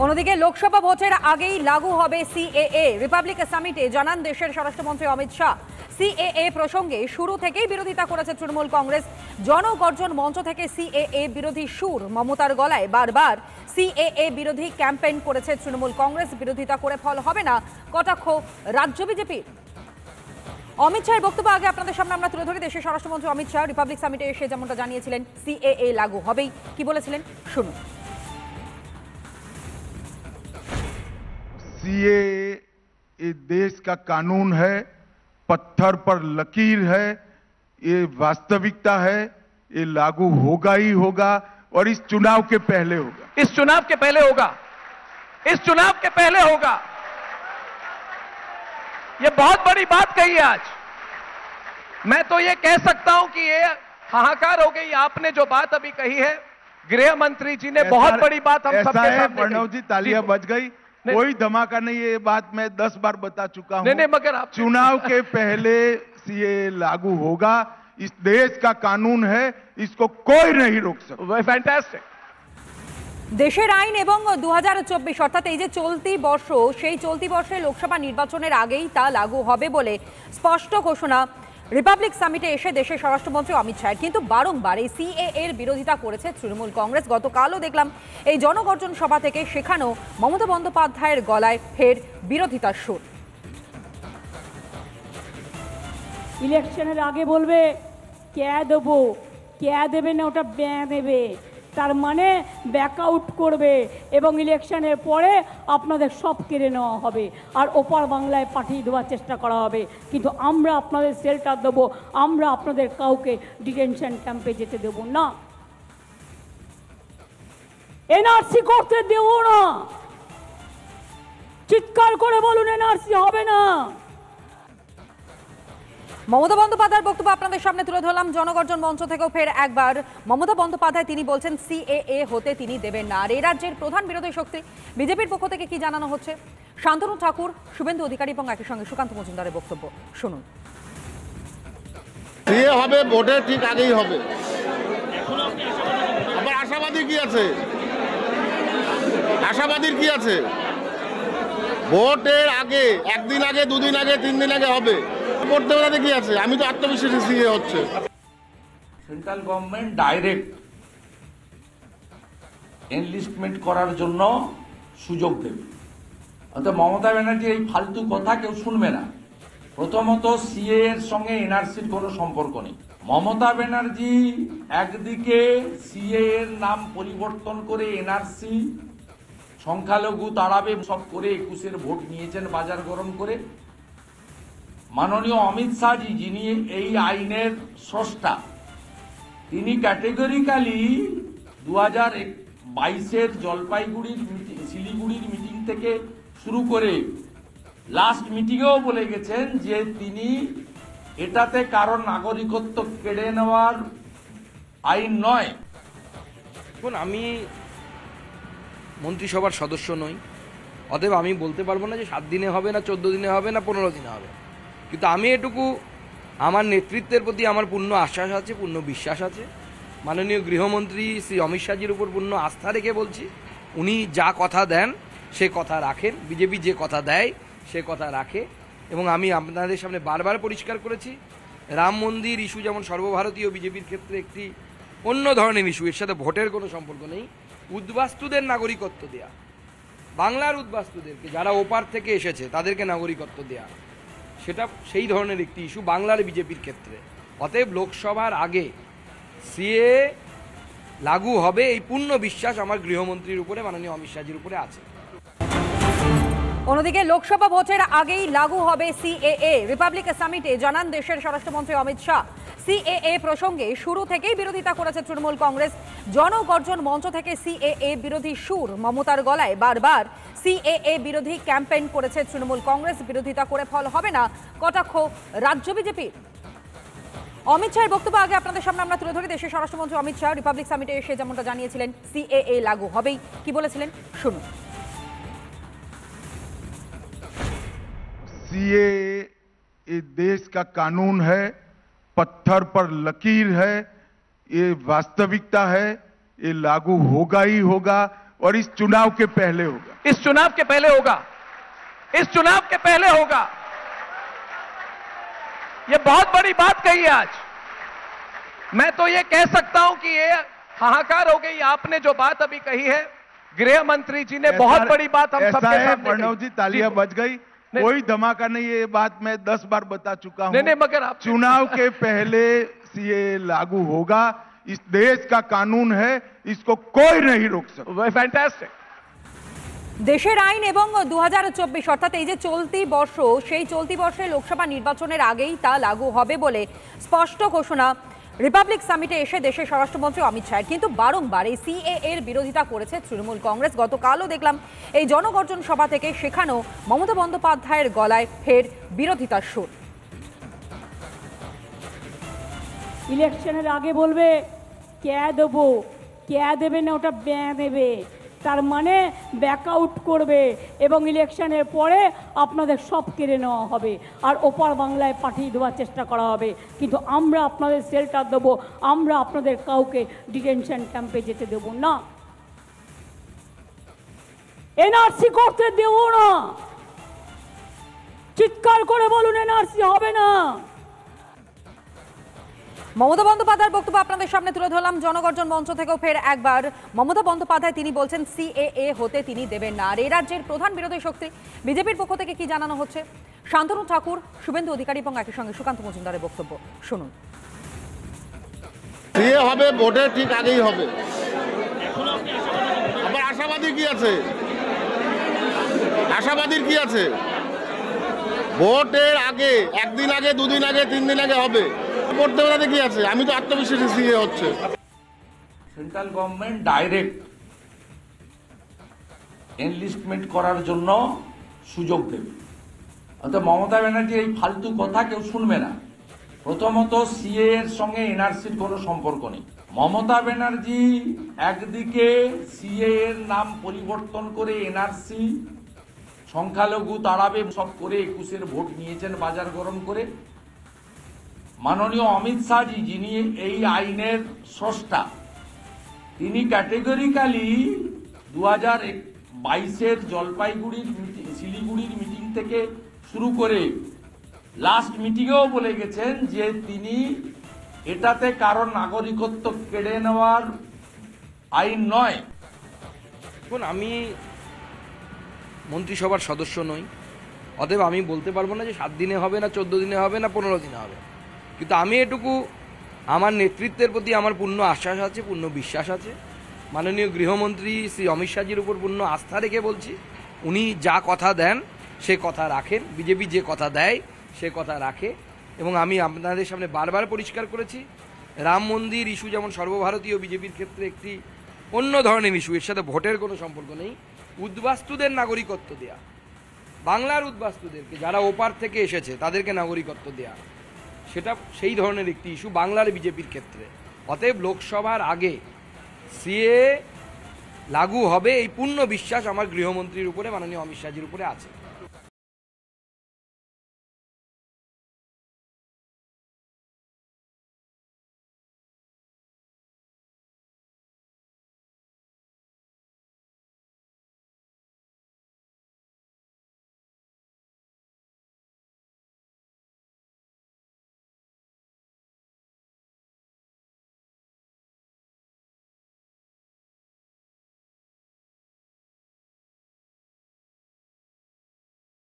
অন্যদিকে লোকসভা ভোটের আগেই লাগু হবে সিএএ। রিপাবলিক সামিটে জানান দেশের স্বরাষ্ট্রমন্ত্রী অমিত শাহ। সিএএ প্রসঙ্গে শুরু থেকেই বিরোধিতা করেছে তৃণমূল কংগ্রেস। জনগর্জন মঞ্চ থেকে সিএএ বিরোধী সুর মমতার গলায়। বারবার সিএএ বিরোধী ক্যাম্পেইন করেছে তৃণমূল কংগ্রেস। বিরোধিতা করে ফল হবে না, কটাক্ষ রাজ্য বিজেপির। অমিত শাহের বক্তব্য আগে আপনাদের সামনে আমরা তুলে ধরি। দেশের স্বরাষ্ট্রমন্ত্রী অমিত শাহ রিপাবলিক সামিটে এসে যেমনটা জানিয়েছিলেন, সিএএ লাগু হবেই। কি বলেছিলেন শুনুন। सीएए ये देश का कानून है, पत्थर पर लकीर है, ये वास्तविकता है, ये लागू होगा ही होगा और इस चुनाव के पहले होगा। इस चुनाव के पहले होगा, इस चुनाव के पहले होगा। ये बहुत बड़ी बात कही है आज। मैं तो ये कह सकता हूं कि ये हाहाकार हो गई। आपने जो बात अभी कही है, गृह मंत्री जी ने बहुत बड़ी बात हम सबके सामने प्रणव जी, तालियां बज गई। कोई धमाका नहीं, ये बात मैं 10 बार बता चुका हूं। नहीं, मगर आप चुनाव के पहले ये लागू होगा। इस देश का कानून है, इसको कोई नहीं रोक सकता। फैंटास्टिक। দেশের আইন এবং 2024 অর্থাৎ এই যে চলতি বর্ষ, সেই চলতি বর্ষে লোকসভা নির্বাচনের আগেই তা লাগু হবে বলে স্পষ্ট ঘোষণা রিপাবলিক সামিটে এসে দেশের স্বরাষ্ট্রমন্ত্রী অমিত শাহ। কিন্তু বারংবার এই সিএএ এর বিরোধিতা করেছে তৃণমূল কংগ্রেস। গতকালও দেখলাম এই জনগর্জন সভা থেকে সেখানেও মমতা বন্দ্যোপাধ্যায়ের গলায় ফের বিরোধিতার সুর। ইলেকশনের আগে বলবে কে দেবো, কে দেবে না ওটা ব্যাঁ দেবে, তার মানে ব্যাকআউট করবে এবং ইলেকশনের পরে আপনাদের সব কেড়ে নেওয়া হবে আর ওপার বাংলায় পাঠিয়ে দেওয়ার চেষ্টা করা হবে। কিন্তু আমরা আপনাদের শেল্টার দেবো, আমরা আপনাদের কাউকে ডিটেনশন ক্যাম্পে যেতে দেব না, এনআরসি করতে দেব না। চিৎকার করে বলুন এনআরসি হবে না। মমতা বন্দ্যোপাধ্যায়ের বক্তব্য আপনাদের সামনে তুলে ধরলাম। জনগর্জন মঞ্চ থেকেও ফের একবার মমতা বন্দ্যোপাধ্যায় তিনি বলছেন সিএএ হতে তিনি দেবেন না। আর এই রাজ্যের প্রধান বিরোধী শক্তি বিজেপির পক্ষ থেকে কি জানানো হচ্ছে, শান্তনু ঠাকুর, শুভেন্দু অধিকারী এবং একই সঙ্গে সুকান্ত মজুমদারের বক্তব্য শুনুন। সিএ হবে ভোটের ঠিক আগেই হবে। আবার আশাবাদী কি আছে? আশাবাদীর কি আছে? ভোটের আগে, একদিন আগে, দুদিন আগে, 3 দিন আগে হবে। করতে পারে কি আছে? আমি তো আত্মবিশ্বাসী সিএ হচ্ছে। সেন্ট্রাল গভর্নমেন্ট ডাইরেক্ট এনলিস্টমেন্ট করার জন্য সুযোগ দেবে। অর্থাৎ মমতা ব্যানার্জির এই ফালতু কথা কেউ শুনবে না। প্রথমত সিএ এর সঙ্গে এনআরসির কোনো সম্পর্ক নেই। মমতা ব্যানার্জি একদিকে সিএ এর নাম পরিবর্তন করে এনআরসি, সংখ্যালঘু তাড়াবে সব করে 21-এর ভোট নিয়েছেন বাজার গরম করে। মাননীয় অমিত শাহজি, যিনি এই আইনের স্রষ্টা, তিনি ক্যাটেগরিক্যালি 2022-এর জলপাইগুড়ির শিলিগুড়ির মিটিং থেকে শুরু করে লাস্ট মিটিংয়েও বলে গেছেন যে তিনি এটাতে কারণ নাগরিকত্ব কেড়ে নেওয়ার আইন নয়। এখন আমি মন্ত্রিসভার সদস্য নই, অতএব আমি বলতে পারবো না যে 7 দিনে হবে না, 14 দিনে হবে না, 15 দিনে হবে। কিন্তু আমি এটুকু, আমার নেতৃত্বের প্রতি আমার পূর্ণ আশ্বাস আছে, পূর্ণ বিশ্বাস আছে। মাননীয় গৃহমন্ত্রী শ্রী অমিত শাহজির উপর পূর্ণ আস্থা রেখে বলছি, উনি যা কথা দেন সে কথা রাখেন। বিজেপি যে কথা দেয় সে কথা রাখে। এবং আমি আপনাদের সামনে বারবার পরিষ্কার করেছি, রাম মন্দির ইস্যু যেমন সর্বভারতীয় বিজেপির ক্ষেত্রে একটি অন্য ধরনের ইস্যু, এর সাথে ভোটের কোনো সম্পর্ক নেই। উদ্বাস্তুদের নাগরিকত্ব দেয়া, বাংলার উদ্বাস্তুদেরকে যারা ওপার থেকে এসেছে তাদেরকে নাগরিকত্ব দেয়া, সেটা সেই ধরনের একটি ইস্যু বাংলার বিজেপির ক্ষেত্রে। অতএব লোকসভার আগে সিএ লাগু হবে, এই পূর্ণ বিশ্বাস আমার গৃহমন্ত্রীর উপরে, মাননীয় অমিত শাহজির উপরে আছে। অন্যদিকে লোকসভা ভোটের আগেই লাগু হবে সিএএ। রিপাবলিক সামিটে জানান দেশের স্বরাষ্ট্রমন্ত্রী অমিত শাহ। সিএএ প্রসঙ্গে শুরু থেকেই বিরোধিতা করেছে তৃণমূল কংগ্রেস। জনগর্জন মঞ্চ থেকে সিএএ বিরোধী সুর মমতার গলায়। বারবার সিএএ বিরোধী ক্যাম্পেইন করেছে তৃণমূল কংগ্রেস। বিরোধিতা করে ফল হবে না, কটাক্ষ রাজ্য বিজেপির। অমিত শাহের বক্তব্য আগে আপনাদের সামনে আমরা তুলে ধরি। দেশের স্বরাষ্ট্রমন্ত্রী অমিত শাহ রিপাবলিক সামিটে এসে যেমনটা জানিয়েছিলেন, সিএএ লাগু হবেই। কি বলেছিলেন শুনুন। सीएए ये देश का कानून है, पत्थर पर लकीर है, ये वास्तविकता है, ये लागू होगा ही होगा और इस चुनाव के पहले होगा। इस चुनाव के पहले होगा। इस चुनाव के पहले होगा। ये बहुत बड़ी बात कही आज। मैं तो ये कह सकता हूं कि ये हाहाकार हो गई। आपने जो बात अभी कही है, गृह मंत्री जी ने बहुत बड़ी बात हम सबके सामने प्रणव जी, तालियां बज गई। कोई धमाका नहीं, ये बात मैं 10 बार बता चुका हूं। नहीं, मगर आप चुनाव के पहले सीए लागू होगा। इस देश का कानून है, इसको कोई नहीं रोक सकता। फैंटास्टिक। দেশের আইন এবং 2024 অর্থাৎ এই যে চলতি বর্ষ, সেই চলতি বর্ষে লোকসভা নির্বাচনের আগেই তা লাগু হবে বলে স্পষ্ট ঘোষণা রিপাবলিক সামিটে এসে দেশের স্বরাষ্ট্রমন্ত্রী অমিত শাহ। কিন্তু বারংবার এই সিএএ এর বিরোধিতা করেছে তৃণমূল কংগ্রেস। গতকালও দেখলাম এই জনগর্জন সভা থেকে সেখানেও মমতা বন্দ্যোপাধ্যায়ের গলায় ফের বিরোধিতার সুর। ইলেকশনের আগে বলবে কে দেবো, কে দেবে না ওটা ব্যাঁ দেবে, তার মানে ব্যাকআউট করবে এবং ইলেকশনের পরে আপনাদের সব কেড়ে নেওয়া হবে আর ওপার বাংলায় পাঠিয়ে দেওয়ার চেষ্টা করা হবে। কিন্তু আমরা আপনাদের শেল্টার দেবো, আমরা আপনাদের কাউকে ডিটেনশন ক্যাম্পে যেতে দেব না, এনআরসি করতে দেব না। চিৎকার করে বলুন এনআরসি হবে না। মমতা বন্দ্যোপাধ্যায়ের বক্তব্য আপনাদের সামনে তুলে ধরলাম। জনগর্জন মঞ্চ থেকেও ফের একবার মমতা বন্দ্যোপাধ্যায় তিনি বলছেন সিএএ হতে তিনি দেবেন না। আর এই রাজ্যের প্রধান বিরোধী শক্তি বিজেপির পক্ষ থেকে কি জানানো হচ্ছে, শান্তনু ঠাকুর, শুভেন্দু অধিকারী এবং একই সঙ্গে সুকান্ত মজুমদারের বক্তব্য শুনুন। সিএ হবে ভোটের ঠিক আগেই হবে। আবার আশাবাদী কি আছে? আশাবাদীর কি আছে? ভোটের আগে, একদিন আগে, দুদিন আগে, 3 দিন আগে হবে। করতে হবে কি আছে? আমি তো আত্মবিশ্বাসী সিএ হচ্ছে। সেন্ট্রাল গভর্নমেন্ট ডাইরেক্ট এনলিস্টমেন্ট করার জন্য সুযোগ দেবে। অর্থাৎ মমতা ব্যানার্জির এই ফালতু কথা কেউ শুনবে না। প্রথমত সিএ এর সঙ্গে এনআরসির কোনো সম্পর্ক নেই। মমতা ব্যানার্জি একদিকে সিএ এর নাম পরিবর্তন করে এনআরসি, সংখ্যালঘু তাড়াবে সব করে 21-এর ভোট নিয়েছেন বাজার গরম করে। মাননীয় অমিত শাহজি, যিনি এই আইনের স্রষ্টা, তিনি ক্যাটেগরিক্যালি 2022-এর জলপাইগুড়ির শিলিগুড়ির মিটিং থেকে শুরু করে লাস্ট মিটিংয়েও বলে গেছেন যে তিনি এটাতে কারণ নাগরিকত্ব কেড়ে নেওয়ার আইন নয়। দেখুন, আমি মন্ত্রিসভার সদস্য নই, অতএব আমি বলতে পারবো না যে 7 দিনে হবে না, 14 দিনে হবে না, 15 দিনে হবে। কিন্তু আমি এটুকু আমার নেতৃত্বের প্রতি আমার পূর্ণ আশ্বাস আছে, পূর্ণ বিশ্বাস আছে। মাননীয় গৃহমন্ত্রী শ্রী অমিত শাহজির উপর পূর্ণ আস্থা রেখে বলছি, উনি যা কথা দেন সে কথা রাখেন। বিজেপি যে কথা দেয় সে কথা রাখে। এবং আমি আপনাদের সামনে বারবার পরিষ্কার করেছি, রাম মন্দির ইস্যু যেমন সর্বভারতীয় বিজেপির ক্ষেত্রে একটি অন্য ধরনের ইস্যু, এর সাথে ভোটের কোনো সম্পর্ক নেই। উদ্বাস্তুদের নাগরিকত্ব দেয়া, বাংলার উদ্বাস্তুদেরকে যারা ওপার থেকে এসেছে তাদেরকে নাগরিকত্ব দেয়া, সেটা সেই ধরনের একটি ইস্যু বাংলার বিজেপির ক্ষেত্রে। অতএব লোকসভার আগে সিএ লাগু হবে এই পূর্ণ বিশ্বাস আমার গৃহমন্ত্রীর উপরে, মাননীয় অমিত শাহজির উপরে আছে।